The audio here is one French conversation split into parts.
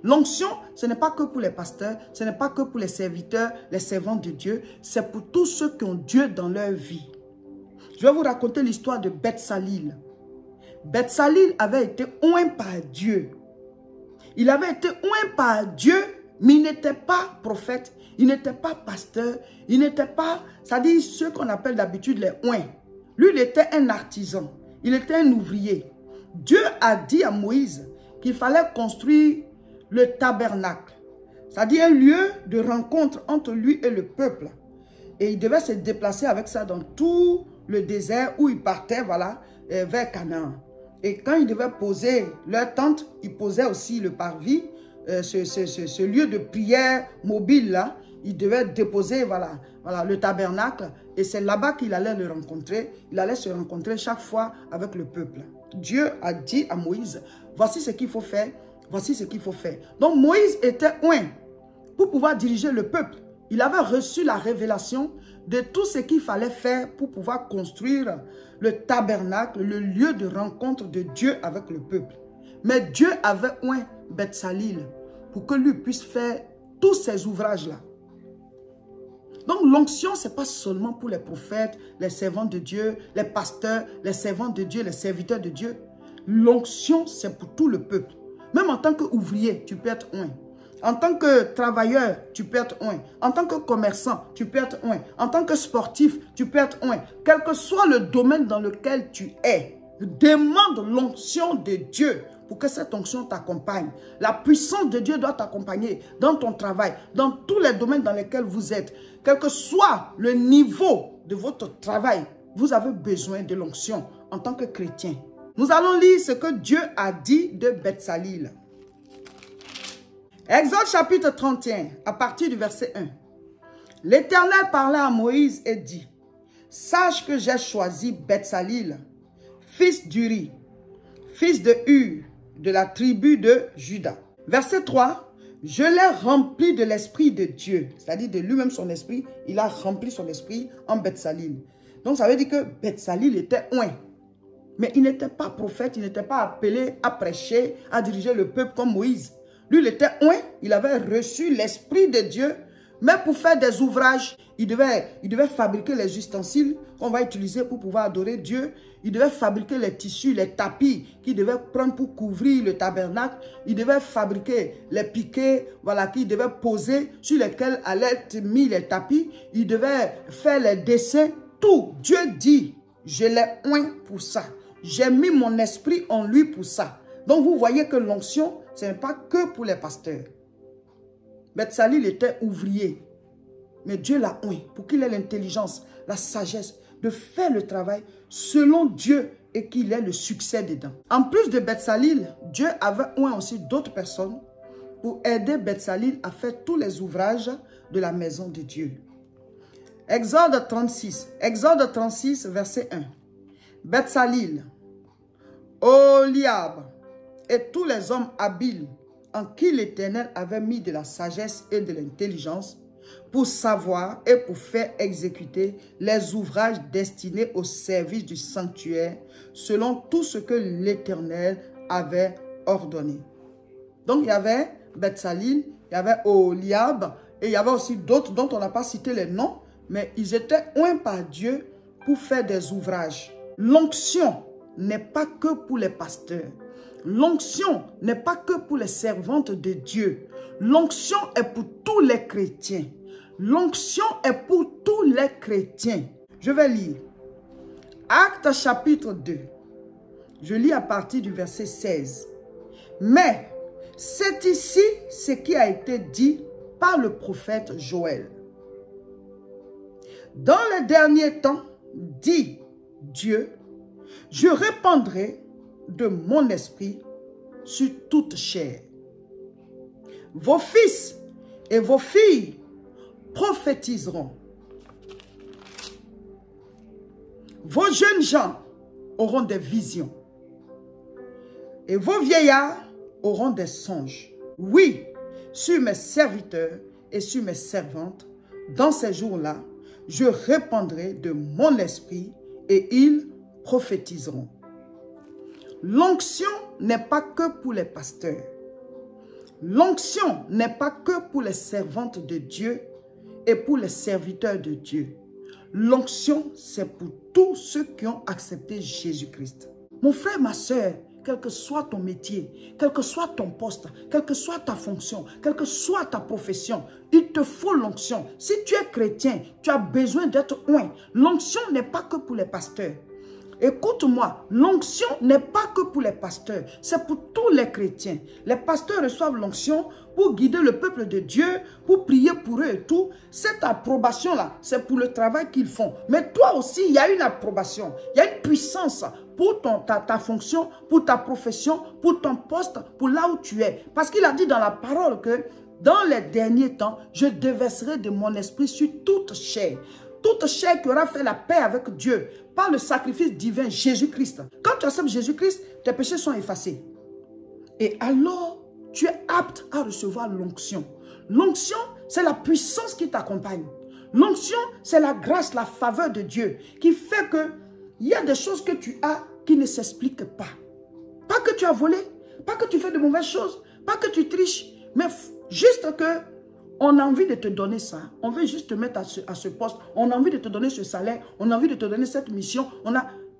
L'onction, ce n'est pas que pour les pasteurs, ce n'est pas que pour les serviteurs, les servants de Dieu, c'est pour tous ceux qui ont Dieu dans leur vie. Je vais vous raconter l'histoire de Betsalil. Betsalil avait été oint par Dieu. Il avait été oint par Dieu, mais il n'était pas prophète, il n'était pas pasteur, il n'était pas, c'est-à-dire ceux qu'on appelle d'habitude les oints. Lui, il était un artisan, il était un ouvrier. Dieu a dit à Moïse qu'il fallait construire le tabernacle, c'est-à-dire un lieu de rencontre entre lui et le peuple. Et il devait se déplacer avec ça dans tout le désert où il partait, voilà, vers Canaan. Et quand ils devaient poser leur tente, ils posaient aussi le parvis, ce lieu de prière mobile là, ils devaient déposer voilà, le tabernacle. Et c'est là-bas qu'il allait le rencontrer. Il allait se rencontrer chaque fois avec le peuple. Dieu a dit à Moïse, voici ce qu'il faut faire, voici ce qu'il faut faire. Donc Moïse était oint pour pouvoir diriger le peuple. Il avait reçu la révélation de tout ce qu'il fallait faire pour pouvoir construire le tabernacle, le lieu de rencontre de Dieu avec le peuple. Mais Dieu avait oint Betsalil pour que lui puisse faire tous ces ouvrages-là. Donc l'onction, ce n'est pas seulement pour les prophètes, les servants de Dieu, les pasteurs, les servants de Dieu, les serviteurs de Dieu. L'onction, c'est pour tout le peuple. Même en tant qu'ouvrier, tu peux être oint. En tant que travailleur, tu peux être oint. En tant que commerçant, tu peux être oint. En tant que sportif, tu peux être oint. Quel que soit le domaine dans lequel tu es, demande l'onction de Dieu pour que cette onction t'accompagne. La puissance de Dieu doit t'accompagner dans ton travail, dans tous les domaines dans lesquels vous êtes. Quel que soit le niveau de votre travail, vous avez besoin de l'onction en tant que chrétien. Nous allons lire ce que Dieu a dit de Betsalil. Exode chapitre 31, à partir du verset 1. L'Éternel parla à Moïse et dit, « Sache que j'ai choisi Betsalil, fils d'Uri, fils de Hur, de la tribu de Juda. » Verset 3. « Je l'ai rempli de l'esprit de Dieu. » C'est-à-dire de lui-même son esprit, il a rempli son esprit en Betsalil. Donc ça veut dire que Betsalil était oint. Mais il n'était pas prophète, il n'était pas appelé à prêcher, à diriger le peuple comme Moïse. Lui, il était oint, il avait reçu l'esprit de Dieu, mais pour faire des ouvrages, il devait fabriquer les ustensiles qu'on va utiliser pour pouvoir adorer Dieu. Il devait fabriquer les tissus, les tapis qu'il devait prendre pour couvrir le tabernacle. Il devait fabriquer les piquets, voilà, qu'il devait poser, sur lesquels allaient être mis les tapis. Il devait faire les dessins, tout. Dieu dit, je l'ai oint pour ça. J'ai mis mon esprit en lui pour ça. Donc vous voyez que l'onction, ce n'est pas que pour les pasteurs. Betsalil était ouvrier. Mais Dieu l'a oint pour qu'il ait l'intelligence, la sagesse de faire le travail selon Dieu et qu'il ait le succès dedans. En plus de Betsalil, Dieu avait oint aussi d'autres personnes pour aider Betsalil à faire tous les ouvrages de la maison de Dieu. Exode 36, verset 1. Betsalil, Oholiab et tous les hommes habiles en qui l'Éternel avait mis de la sagesse et de l'intelligence pour savoir et pour faire exécuter les ouvrages destinés au service du sanctuaire selon tout ce que l'Éternel avait ordonné. Donc il y avait Betsalil, il y avait Oholiab et il y avait aussi d'autres dont on n'a pas cité les noms, mais ils étaient oints par Dieu pour faire des ouvrages. L'onction n'est pas que pour les pasteurs. L'onction n'est pas que pour les servantes de Dieu. L'onction est pour tous les chrétiens. L'onction est pour tous les chrétiens. Je vais lire. Actes chapitre 2. Je lis à partir du verset 16. Mais c'est ici ce qui a été dit par le prophète Joël. Dans les derniers temps, dit Dieu, je répandrai de mon esprit sur toute chair. Vos fils et vos filles prophétiseront. Vos jeunes gens auront des visions. Et vos vieillards auront des songes. Oui, sur mes serviteurs et sur mes servantes, dans ces jours-là, je répandrai de mon esprit et ils prophétiseront. L'onction n'est pas que pour les pasteurs. L'onction n'est pas que pour les servantes de Dieu et pour les serviteurs de Dieu. L'onction, c'est pour tous ceux qui ont accepté Jésus-Christ. Mon frère, ma soeur, quel que soit ton métier, quel que soit ton poste, quelle que soit ta fonction, quelle que soit ta profession, il te faut l'onction. Si tu es chrétien, tu as besoin d'être oint. L'onction n'est pas que pour les pasteurs. Écoute-moi, l'onction n'est pas que pour les pasteurs, c'est pour tous les chrétiens. Les pasteurs reçoivent l'onction pour guider le peuple de Dieu, pour prier pour eux et tout. Cette approbation-là, c'est pour le travail qu'ils font. Mais toi aussi, il y a une approbation, il y a une puissance pour ta fonction, pour ta profession, pour ton poste, pour là où tu es. Parce qu'il a dit dans la parole que dans les derniers temps, je déverserai de mon esprit sur toute chair. Toute chair qui aura fait la paix avec Dieu par le sacrifice divin Jésus-Christ. Quand tu acceptes Jésus-Christ, tes péchés sont effacés. Et alors, tu es apte à recevoir l'onction. L'onction, c'est la puissance qui t'accompagne. L'onction, c'est la grâce, la faveur de Dieu qui fait que il y a des choses que tu as qui ne s'expliquent pas. Pas que tu as volé, pas que tu fais de mauvaises choses, pas que tu triches, mais juste que on a envie de te donner ça. On veut juste te mettre à ce poste. On a envie de te donner ce salaire. On a envie de te donner cette mission.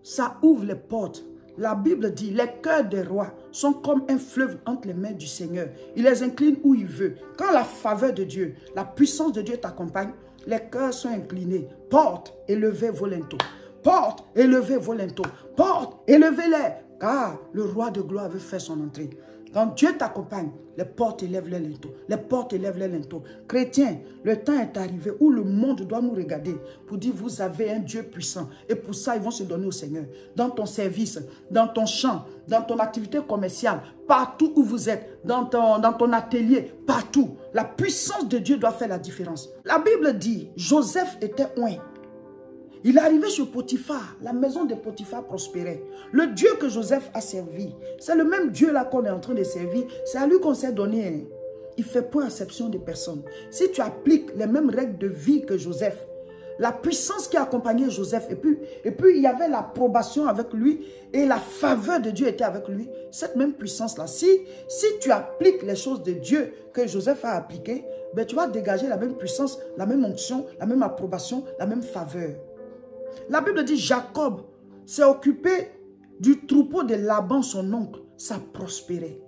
Ça ouvre les portes. La Bible dit, les cœurs des rois sont comme un fleuve entre les mains du Seigneur. Il les incline où il veut. Quand la faveur de Dieu, la puissance de Dieu t'accompagne, les cœurs sont inclinés. Porte, élevez vos linteaux. Porte, élevez vos linteaux. Porte, élevez-les. Car le roi de gloire veut faire son entrée. Quand Dieu t'accompagne, les portes élèvent les linteaux. Les portes élèvent les linteaux. Chrétiens, le temps est arrivé où le monde doit nous regarder pour dire vous avez un Dieu puissant. Et pour ça, ils vont se donner au Seigneur. Dans ton service, dans ton champ, dans ton activité commerciale, partout où vous êtes, dans ton atelier, partout. La puissance de Dieu doit faire la différence. La Bible dit, Joseph était oint. Il est arrivé sur Potiphar, la maison de Potiphar prospérait. Le Dieu que Joseph a servi, c'est le même Dieu là qu'on est en train de servir. C'est à lui qu'on s'est donné. Il ne fait point exception de personne. Si tu appliques les mêmes règles de vie que Joseph, la puissance qui accompagnait Joseph, et puis il y avait l'approbation avec lui et la faveur de Dieu était avec lui. Cette même puissance-là, si tu appliques les choses de Dieu que Joseph a appliquées, ben tu vas dégager la même puissance, la même onction, la même approbation, la même faveur. La Bible dit Jacob s'est occupé du troupeau de Laban, son oncle. Ça prospérait.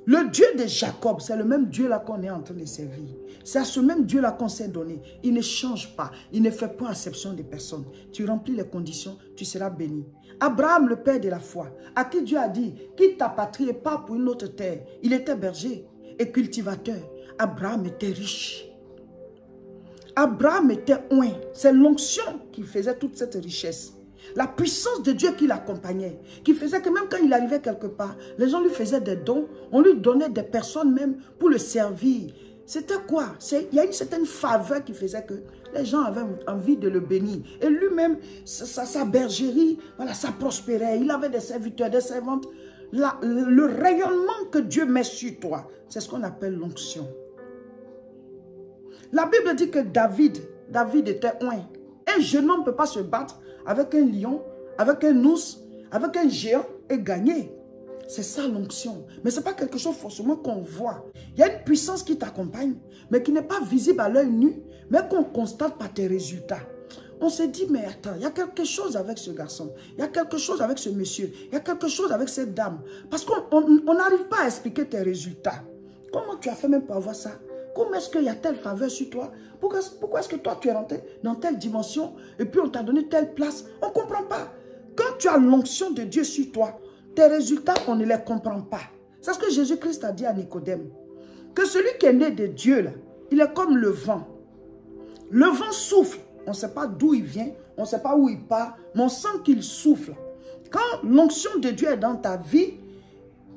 Le Dieu de Jacob, c'est le même Dieu là qu'on est en train de servir. C'est à ce même Dieu là qu'on s'est donné. Il ne change pas. Il ne fait pas exception de personne. Tu remplis les conditions, tu seras béni. Abraham, le père de la foi, à qui Dieu a dit, quitte ta patrie et pars pour une autre terre. Il était berger et cultivateur. Abraham était riche. Abraham était oint. C'est l'onction qui faisait toute cette richesse. La puissance de Dieu qui l'accompagnait. Qui faisait que même quand il arrivait quelque part, les gens lui faisaient des dons. On lui donnait des personnes même pour le servir. C'était quoi? Il y a une certaine faveur qui faisait que les gens avaient envie de le bénir. Et lui-même, sa bergerie, voilà, ça prospérait. Il avait des serviteurs, des servantes. Le rayonnement que Dieu met sur toi, c'est ce qu'on appelle l'onction. La Bible dit que David était oint. Un jeune homme ne peut pas se battre avec un lion, avec un ours, avec un géant et gagner. C'est ça l'onction. Mais ce n'est pas quelque chose forcément qu'on voit. Il y a une puissance qui t'accompagne, mais qui n'est pas visible à l'œil nu, mais qu'on constate par tes résultats. On se dit, mais attends, il y a quelque chose avec ce garçon. Il y a quelque chose avec ce monsieur. Il y a quelque chose avec cette dame. Parce qu'on n'arrive pas à expliquer tes résultats. Comment tu as fait même pour avoir ça? Comment est-ce qu'il y a telle faveur sur toi? Pourquoi est-ce que toi, tu es rentré dans telle dimension et puis on t'a donné telle place? On ne comprend pas. Quand tu as l'onction de Dieu sur toi, tes résultats, on ne les comprend pas. C'est ce que Jésus-Christ a dit à Nicodème. Que celui qui est né de Dieu, là, il est comme le vent. Le vent souffle. On ne sait pas d'où il vient, on ne sait pas où il part, mais on sent qu'il souffle. Quand l'onction de Dieu est dans ta vie,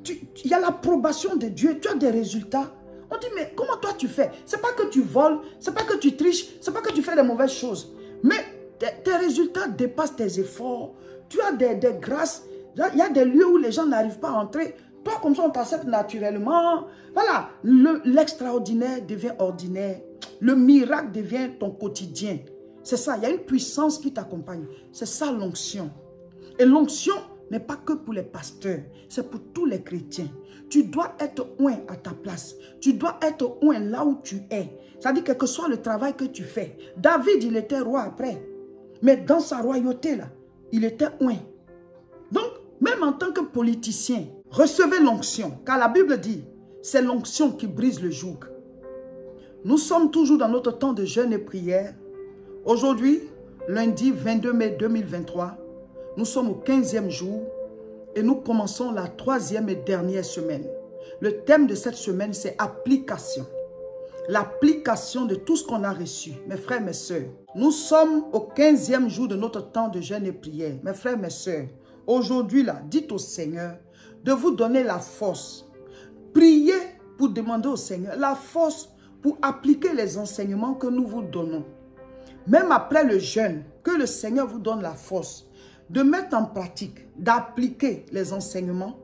il y a l'approbation de Dieu, tu as des résultats. On dit, mais comment toi tu fais? Ce n'est pas que tu voles, ce n'est pas que tu triches, ce n'est pas que tu fais des mauvaises choses. Mais tes résultats dépassent tes efforts. Tu as des grâces. Il y a des lieux où les gens n'arrivent pas à entrer. Toi, comme ça, on t'accepte naturellement. Voilà, l'extraordinaire devient ordinaire. Le miracle devient ton quotidien. C'est ça, il y a une puissance qui t'accompagne. C'est ça l'onction. Et l'onction n'est pas que pour les pasteurs, c'est pour tous les chrétiens. Tu dois être oint à ta place. Tu dois être oint là où tu es. C'est-à-dire, quel que soit le travail que tu fais. David, il était roi après. Mais dans sa royauté, là, il était oint. Donc, même en tant que politicien, recevez l'onction. Car la Bible dit, c'est l'onction qui brise le joug. Nous sommes toujours dans notre temps de jeûne et prière. Aujourd'hui, lundi 22 mai 2023, nous sommes au 15e jour et nous commençons la 3e et dernière semaine. Le thème de cette semaine, c'est application. L'application de tout ce qu'on a reçu. Mes frères, mes sœurs, nous sommes au 15e jour de notre temps de jeûne et prière. Mes frères, mes sœurs, aujourd'hui, là, dites au Seigneur de vous donner la force. Priez pour demander au Seigneur la force pour appliquer les enseignements que nous vous donnons. Même après le jeûne, que le Seigneur vous donne la force de mettre en pratique, d'appliquer les enseignements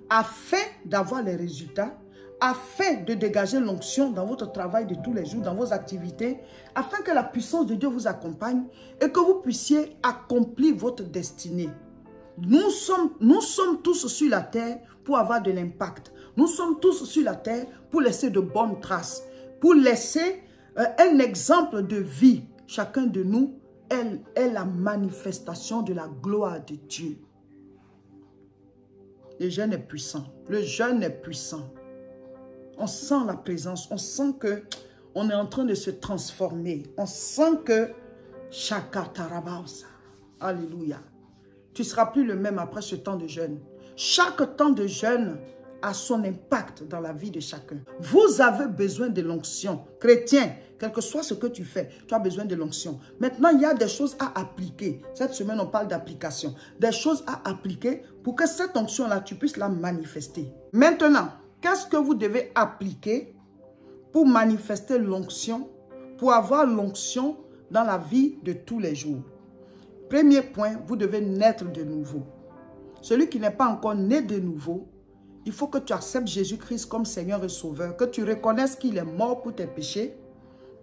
afin d'avoir les résultats, afin de dégager l'onction dans votre travail de tous les jours, dans vos activités, afin que la puissance de Dieu vous accompagne et que vous puissiez accomplir votre destinée. Nous sommes tous sur la terre pour avoir de l'impact. Nous sommes tous sur la terre pour laisser de bonnes traces, pour laisser un exemple de vie. Chacun de nous est la manifestation de la gloire de Dieu. Le jeûne est puissant. Le jeûne est puissant. On sent la présence. On sent que on est en train de se transformer. On sent que Shakatarabausa. Alléluia. Tu ne seras plus le même après ce temps de jeûne. Chaque temps de jeûne a son impact dans la vie de chacun. Vous avez besoin de l'onction. Chrétien, quel que soit ce que tu fais, tu as besoin de l'onction. Maintenant, il y a des choses à appliquer. Cette semaine, on parle d'application. Des choses à appliquer pour que cette onction-là, tu puisses la manifester. Maintenant, qu'est-ce que vous devez appliquer pour manifester l'onction, pour avoir l'onction dans la vie de tous les jours? Premier point, vous devez naître de nouveau. Celui qui n'est pas encore né de nouveau, il faut que tu acceptes Jésus-Christ comme Seigneur et Sauveur, que tu reconnaisses qu'il est mort pour tes péchés,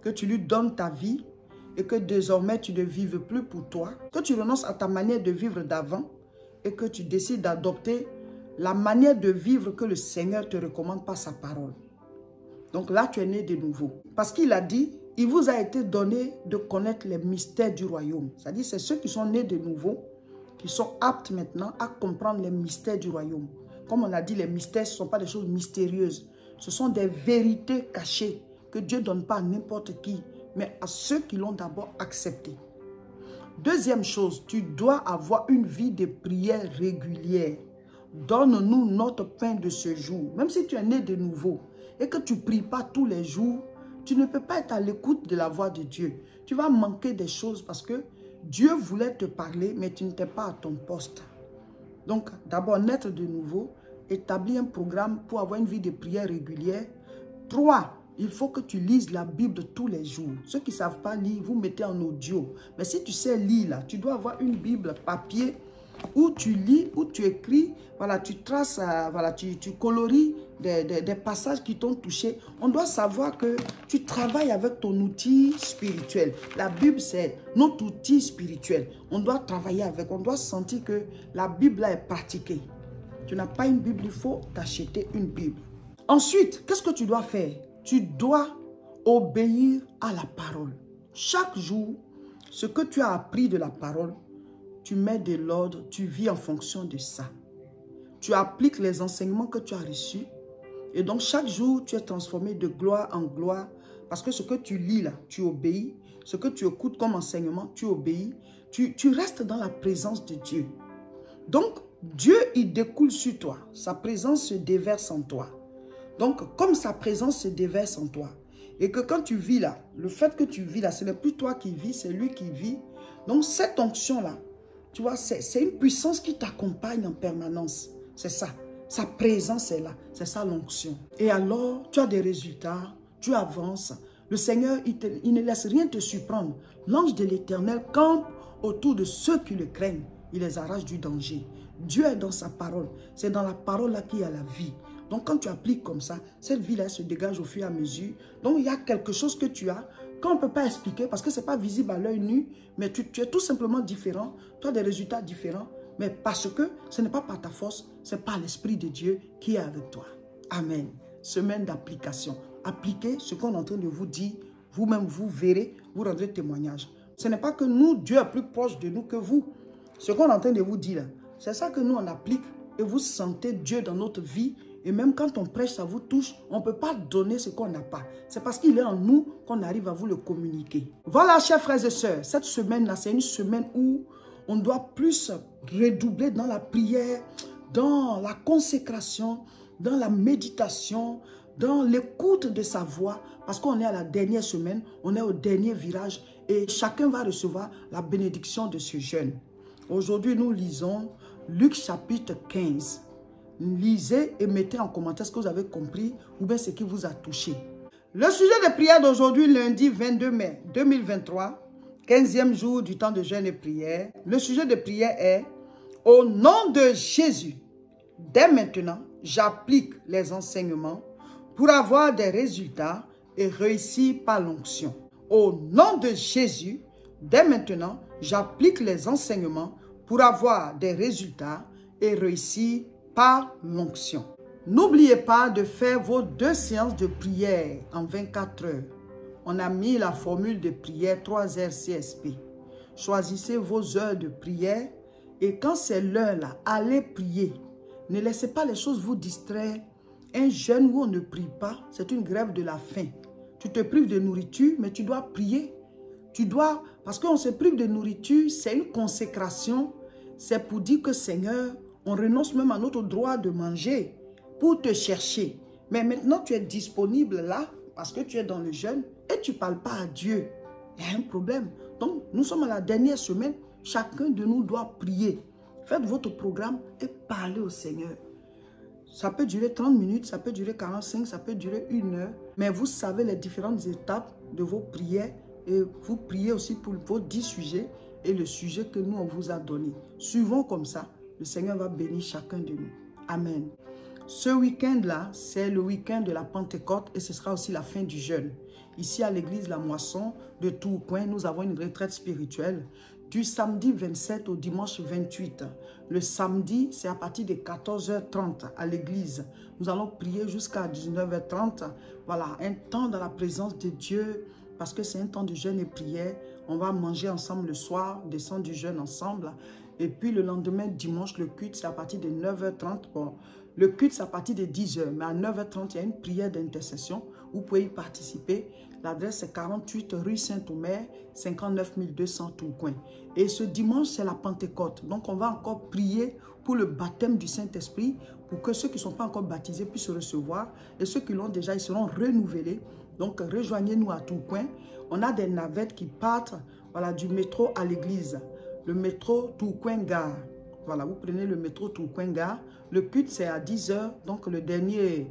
que tu lui donnes ta vie et que désormais tu ne vives plus pour toi, que tu renonces à ta manière de vivre d'avant et que tu décides d'adopter la manière de vivre que le Seigneur te recommande par sa parole. Donc là, tu es né de nouveau. Parce qu'il a dit, il vous a été donné de connaître les mystères du royaume. C'est-à-dire, c'est ceux qui sont nés de nouveau, qui sont aptes maintenant à comprendre les mystères du royaume. Comme on a dit, les mystères, ce ne sont pas des choses mystérieuses. Ce sont des vérités cachées que Dieu ne donne pas à n'importe qui, mais à ceux qui l'ont d'abord accepté. Deuxième chose, tu dois avoir une vie de prière régulière. Donne-nous notre pain de ce jour. Même si tu es né de nouveau et que tu ne pries pas tous les jours, tu ne peux pas être à l'écoute de la voix de Dieu. Tu vas manquer des choses parce que Dieu voulait te parler, mais tu n'étais pas à ton poste. Donc, d'abord, naître de nouveau, établir un programme pour avoir une vie de prière régulière. 3, il faut que tu lises la Bible tous les jours. Ceux qui ne savent pas lire, vous mettez en audio. Mais si tu sais lire, là, tu dois avoir une Bible papier où tu lis, où tu écris, voilà, tu traces, voilà, tu coloris des passages qui t'ont touché. On doit savoir que tu travailles avec ton outil spirituel. La Bible, c'est notre outil spirituel. On doit travailler avec, on doit sentir que la Bible là est pratiquée. Tu n'as pas une Bible, il faut t'acheter une Bible. Ensuite, qu'est-ce que tu dois faire? Tu dois obéir à la parole. Chaque jour, ce que tu as appris de la parole, tu mets de l'ordre, tu vis en fonction de ça. Tu appliques les enseignements que tu as reçus. Et donc, chaque jour, tu es transformé de gloire en gloire. Parce que ce que tu lis là, tu obéis. Ce que tu écoutes comme enseignement, tu obéis. Tu restes dans la présence de Dieu. Donc, Dieu, il découle sur toi. Sa présence se déverse en toi. Donc, comme sa présence se déverse en toi, et que quand tu vis là, le fait que tu vis là, ce n'est plus toi qui vis, c'est lui qui vit. Donc, cette onction-là, tu vois, c'est une puissance qui t'accompagne en permanence. C'est ça. Sa présence est là. C'est ça l'onction. Et alors, tu as des résultats, tu avances. Le Seigneur, il ne laisse rien te surprendre. L'ange de l'Éternel campe autour de ceux qui le craignent. Il les arrache du danger. Dieu est dans sa parole. C'est dans la parole là qu'il y a la vie. Donc, quand tu appliques comme ça, cette vie-là se dégage au fur et à mesure. Donc, il y a quelque chose que tu as qu'on ne peut pas expliquer parce que ce n'est pas visible à l'œil nu, mais tu es tout simplement différent. Tu as des résultats différents. mais parce que ce n'est pas par ta force, c'est par l'Esprit de Dieu qui est avec toi. Amen. Semaine d'application. Appliquez ce qu'on est en train de vous dire. Vous-même, vous verrez, vous rendrez témoignage. Ce n'est pas que nous, Dieu est plus proche de nous que vous. Ce qu'on est en train de vous dire là, c'est ça que nous, on applique. Et vous sentez Dieu dans notre vie. Et même quand on prêche, ça vous touche. On ne peut pas donner ce qu'on n'a pas. C'est parce qu'il est en nous qu'on arrive à vous le communiquer. Voilà, chers frères et sœurs, cette semaine-là, c'est une semaine où on doit plus redoubler dans la prière, dans la consécration, dans la méditation, dans l'écoute de sa voix. Parce qu'on est à la dernière semaine, on est au dernier virage et chacun va recevoir la bénédiction de ce jeûne. Aujourd'hui, nous lisons Luc chapitre 15. Lisez et mettez en commentaire ce que vous avez compris ou bien ce qui vous a touché. Le sujet de prière d'aujourd'hui, lundi 22 mai 2023, 15e jour du temps de jeûne et prière. Le sujet de prière est « Au nom de Jésus, dès maintenant, j'applique les enseignements pour avoir des résultats et réussir par l'onction. Au nom de Jésus, dès maintenant, j'applique les enseignements pour avoir des résultats et réussir par l'onction. » N'oubliez pas de faire vos 2 séances de prière en 24 heures. On a mis la formule de prière 3RCSP. Choisissez vos heures de prière et quand c'est l'heure là, allez prier. Ne laissez pas les choses vous distraire. Un jeûne où on ne prie pas, c'est une grève de la faim. Tu te prives de nourriture, mais tu dois prier. Tu dois, parce qu'on se prive de nourriture, c'est une consécration. C'est pour dire que Seigneur, on renonce même à notre droit de manger pour te chercher. Mais maintenant, tu es disponible là, parce que tu es dans le jeûne et tu ne parles pas à Dieu. Il y a un problème. Donc, nous sommes à la dernière semaine. Chacun de nous doit prier. Faites votre programme et parlez au Seigneur. Ça peut durer 30 minutes, ça peut durer 45, ça peut durer 1 heure. Mais vous savez les différentes étapes de vos prières et vous priez aussi pour vos 10 sujets et le sujet que nous, on vous a donné. Suivons comme ça. Le Seigneur va bénir chacun de nous. Amen. Ce week-end-là, c'est le week-end de la Pentecôte et ce sera aussi la fin du jeûne. Ici à l'église La Moisson de Tourcoing, nous avons une retraite spirituelle du samedi 27 au dimanche 28. Le samedi, c'est à partir de 14h30 à l'église. Nous allons prier jusqu'à 19h30. Voilà, un temps dans la présence de Dieu parce que c'est un temps de jeûne et prière. On va manger ensemble le soir, descendre du jeûne ensemble. Et puis le lendemain, dimanche, le culte, c'est à partir de 9h30. Bon, le culte, c'est à partir de 10h. Mais à 9h30, il y a une prière d'intercession. Vous pouvez y participer. L'adresse, c'est 48 rue Saint-Omer, 59 200 Tourcoing. Et ce dimanche, c'est la Pentecôte. Donc, on va encore prier pour le baptême du Saint-Esprit, pour que ceux qui ne sont pas encore baptisés puissent recevoir. Et ceux qui l'ont déjà, ils seront renouvelés. Donc, rejoignez-nous à Tourcoing. On a des navettes qui partent voilà, du métro à l'église. Le métro Tourcoing-Gare. Voilà, vous prenez le métro Tourcoing-Gare. Le culte, c'est à 10h. Donc, le dernier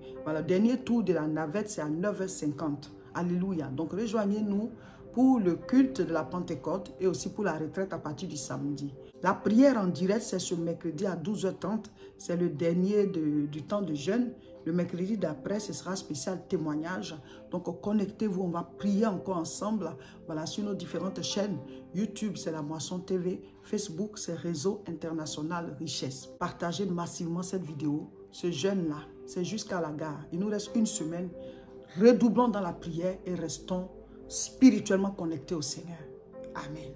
tour de la navette, c'est à 9h50. Alléluia. Donc, rejoignez-nous pour le culte de la Pentecôte et aussi pour la retraite à partir du samedi. La prière en direct, c'est ce mercredi à 12h30. C'est le dernier du temps de jeûne. Le mercredi d'après, ce sera spécial témoignage. Donc, connectez-vous, on va prier encore ensemble. Voilà, sur nos différentes chaînes. YouTube, c'est La Moisson TV. Facebook, c'est Réseau International Richesse. Partagez massivement cette vidéo. Ce jeûne-là, c'est jusqu'à la gare. Il nous reste 1 semaine. Redoublons dans la prière et restons spirituellement connectés au Seigneur. Amen.